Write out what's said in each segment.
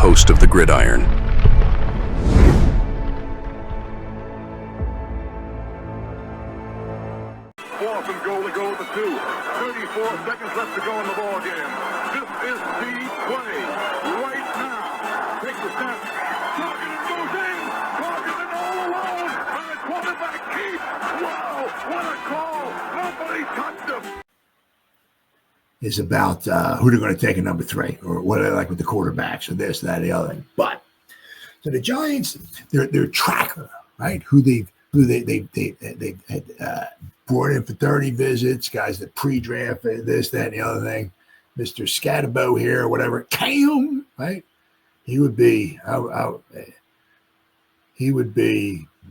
host of the Gridiron. Fourth and goal to go with the 2. 34 seconds left to go in the ball game. This is the play right now. Takes the snap. Targeted goes in. Targeted all alone. And the quarterback keeps. Wow, what a call. Nobody touched him. Is about who they're going to take at number 3, or what they like with the quarterbacks, or this, that, the other thing. But so the Giants, their tracker, right? Who they had brought in for 30 visits, guys that pre-draft, this, that, and the other thing. Mr. Scatterbo here, or whatever, Cam, right? He would be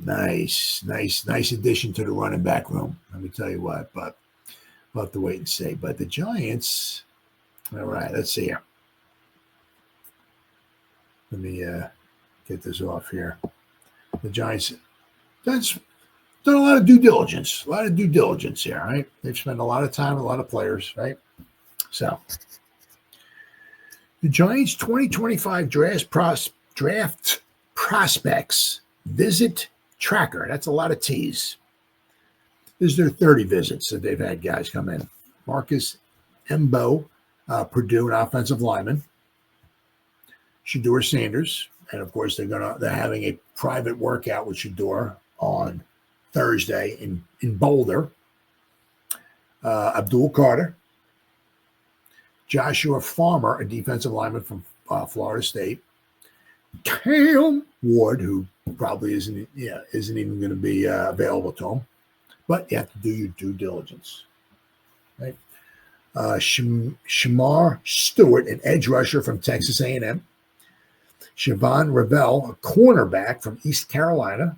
nice addition to the running back room. Let me tell you what, but we'll have to wait and see. But the Giants, all right, let's see here. Let me get this off here. The Giants, that's done a lot of due diligence. Here, right? They've spent a lot of time with a lot of players, right? So the Giants 2025 draft prospects visit tracker. That's a lot of T's. This is their 30 visits that they've had guys come in. Marcus Embo, Purdue, an offensive lineman. Shedeur Sanders, and of course they're having a private workout with Shedeur on Thursday in Boulder. Abdul Carter, Joshua Farmer, a defensive lineman from Florida State. Cam Ward, who probably isn't even going to be available to him. But you have to do your due diligence, right? Shamar Stewart, an edge rusher from Texas A&M. Siobhan Ravel, a cornerback from East Carolina.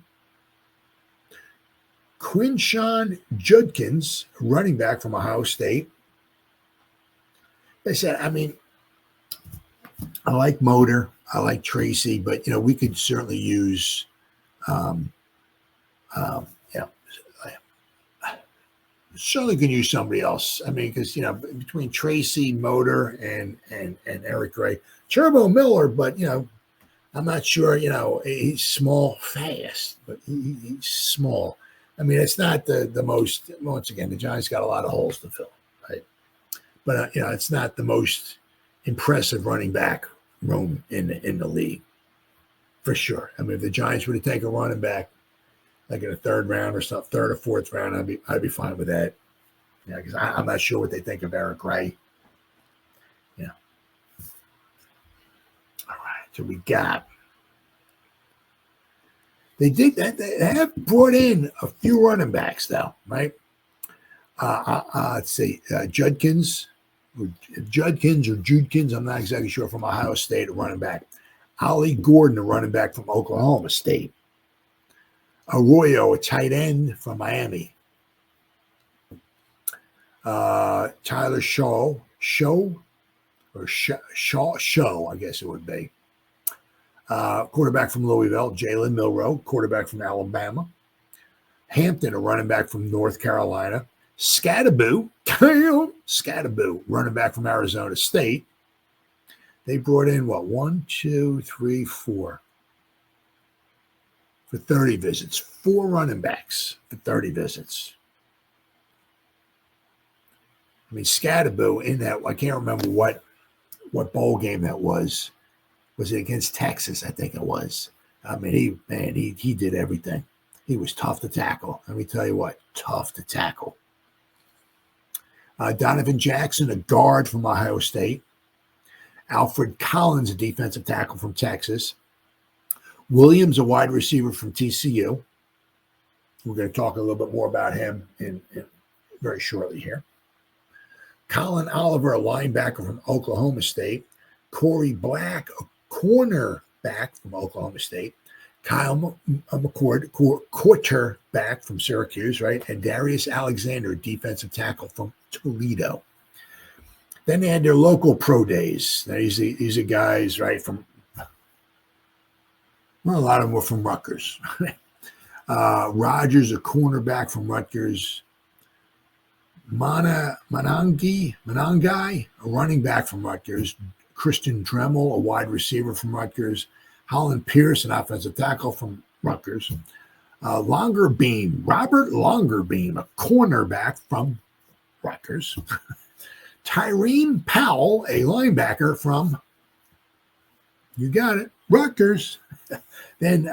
Quinshawn Judkins, running back from Ohio State. They said, I mean, I like Motor, I like Tracy, but we could certainly use certainly can use somebody else. I mean, because between Tracy, Motor, and Eric Gray, Turbo Miller, but I'm not sure. He's small, fast, but he's small. I mean, it's not the most. Once again, the Giants got a lot of holes to fill, right? But it's not the most impressive running back room in the league, for sure. I mean, if the Giants were to take a running back, like in a third round or something, third or fourth round, I'd be fine with that. Yeah, because I'm not sure what they think of Eric Gray. Yeah. All right. So we got. They have brought in a few running backs though, right? Let's see, Judkins, or Judkins, I'm not exactly sure, from Ohio State, a running back. Ollie Gordon, a running back from Oklahoma State. Arroyo, a tight end from Miami. Tyler Shaw, I guess it would be. Quarterback from Louisville. Jalen Milroe, quarterback from Alabama. Hampton, a running back from North Carolina. Scatterbo, running back from Arizona State. They brought in 1, 2, 3, 4 for 30 visits. 4 running backs for 30 visits. I mean, Scatterbo in that, I can't remember what bowl game that was. Was it against Texas? I think it was. I mean, he did everything. He was tough to tackle. Let me tell you what, tough to tackle. Donovan Jackson, a guard from Ohio State. Alfred Collins, a defensive tackle from Texas. Williams, a wide receiver from TCU. We're going to talk a little bit more about him in very shortly here. Colin Oliver, a linebacker from Oklahoma State. Corey Black, a cornerback from Oklahoma State. Kyle McCord, quarterback from Syracuse, right? And Darius Alexander, defensive tackle from Toledo. Then they had their local pro days. Now, these are guys, right, from, well, a lot of them were from Rutgers. Rogers, a cornerback from Rutgers. Manangai, a running back from Rutgers. Christian Dremel, a wide receiver from Rutgers. Holland Pierce, an offensive tackle from Rutgers. Longerbeam, Robert Longerbeam, a cornerback from Rutgers. Tyreen Powell, a linebacker from, you got it, Rutgers. Then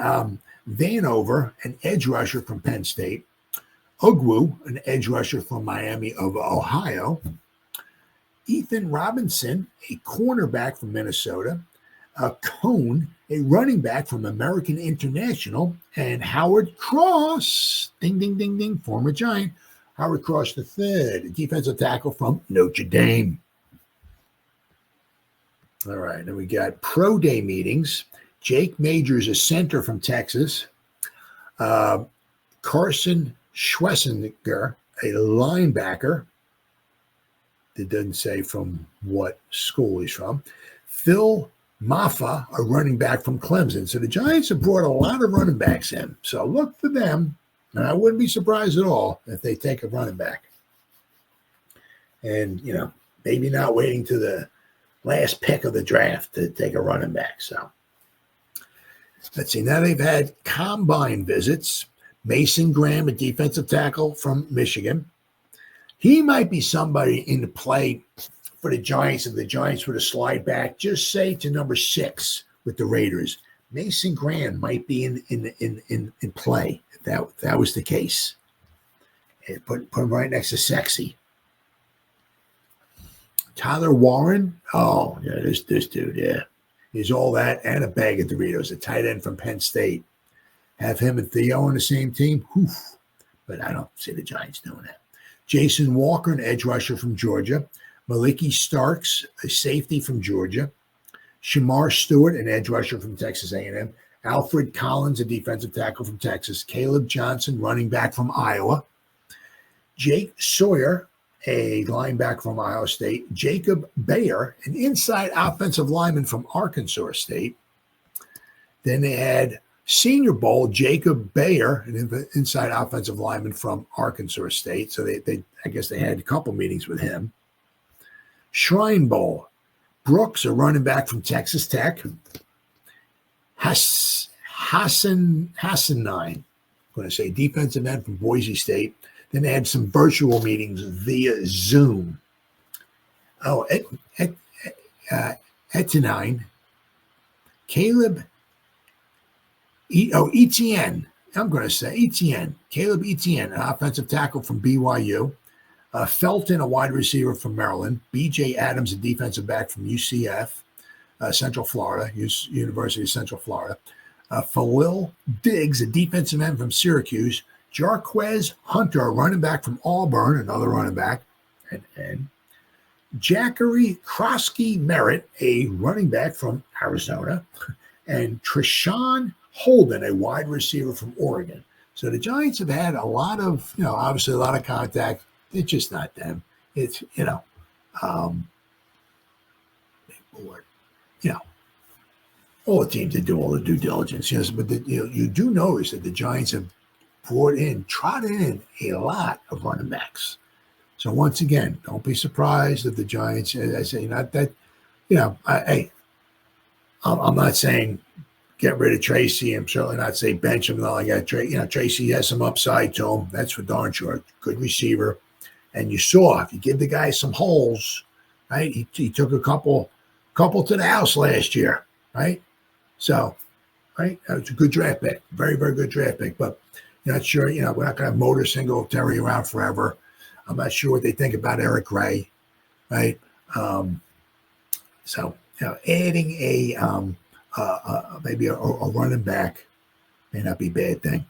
Vanover, an edge rusher from Penn State. Ugwu, an edge rusher from Miami of Ohio. Ethan Robinson, a cornerback from Minnesota. Cone, a running back from American International. And Howard Cross, ding, ding, ding, ding, former Giant. Howard Cross III, a defensive tackle from Notre Dame. All right, then we got pro day meetings. Jake Majors, a center from Texas. Carson Schwessinger, a linebacker. It doesn't say from what school he's from. Phil Maffa, a running back from Clemson. So the Giants have brought a lot of running backs in. So look for them. And I wouldn't be surprised at all if they take a running back. And, you know, maybe not waiting to the last pick of the draft to take a running back. So let's see. Now they've had combine visits. Mason Graham, a defensive tackle from Michigan. He might be somebody in the play for the Giants if the Giants were to slide back, just say to number 6 with the Raiders. Mason Graham might be in play if that was the case. And put him right next to Sexy. Tyler Warren, oh yeah, this dude, yeah, he's all that and a bag of Doritos. A tight end from Penn State. Have him and Theo on the same team, but I don't see the Giants doing that. Jason Walker, an edge rusher from Georgia. Maliki Starks, a safety from Georgia. Shamar Stewart, an edge rusher from Texas A&M. Alfred Collins, a defensive tackle from Texas. Caleb Johnson, running back from Iowa. Jake Sawyer, a linebacker from Ohio State. Jacob Bayer, an inside offensive lineman from Arkansas State. Then they had Senior Bowl, Jacob Bayer, an inside offensive lineman from Arkansas State. So I guess they had a couple meetings with him. Shrine Bowl, Brooks, a running back from Texas Tech. Hassan 9, I'm going to say defensive end from Boise State. Then they had some virtual meetings via Zoom. Oh, Etanine, Caleb, Etienne. I'm going to say Etienne. Caleb Etienne, an offensive tackle from BYU. Felton, a wide receiver from Maryland. B.J. Adams, a defensive back from UCF, Central Florida, University of Central Florida. Khalil Diggs, a defensive end from Syracuse. Jarquez Hunter, a running back from Auburn, another running back. And Jackery Krosky Merritt, a running back from Arizona. And Treshawn Holden, a wide receiver from Oregon. So the Giants have had a lot of, obviously a lot of contact. It's just not them. It's, all the teams that do all the due diligence. Yes, but you do notice that the Giants have trotted in a lot of running backs. So once again, don't be surprised if the Giants, as I say, not that, I'm not saying get rid of Tracy. I'm certainly not saying bench him. I got Tracy has some upside to him. That's for darn sure. Good receiver. And you saw if you give the guy some holes, right? He took a couple to the house last year, right? So, right, that was a good draft pick, very, very good draft pick. But you're not sure, we're not going to have Motor Singletary around forever. I'm not sure what they think about Eric Ray, right? So, adding maybe a running back may not be a bad thing.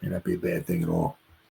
May not be a bad thing at all.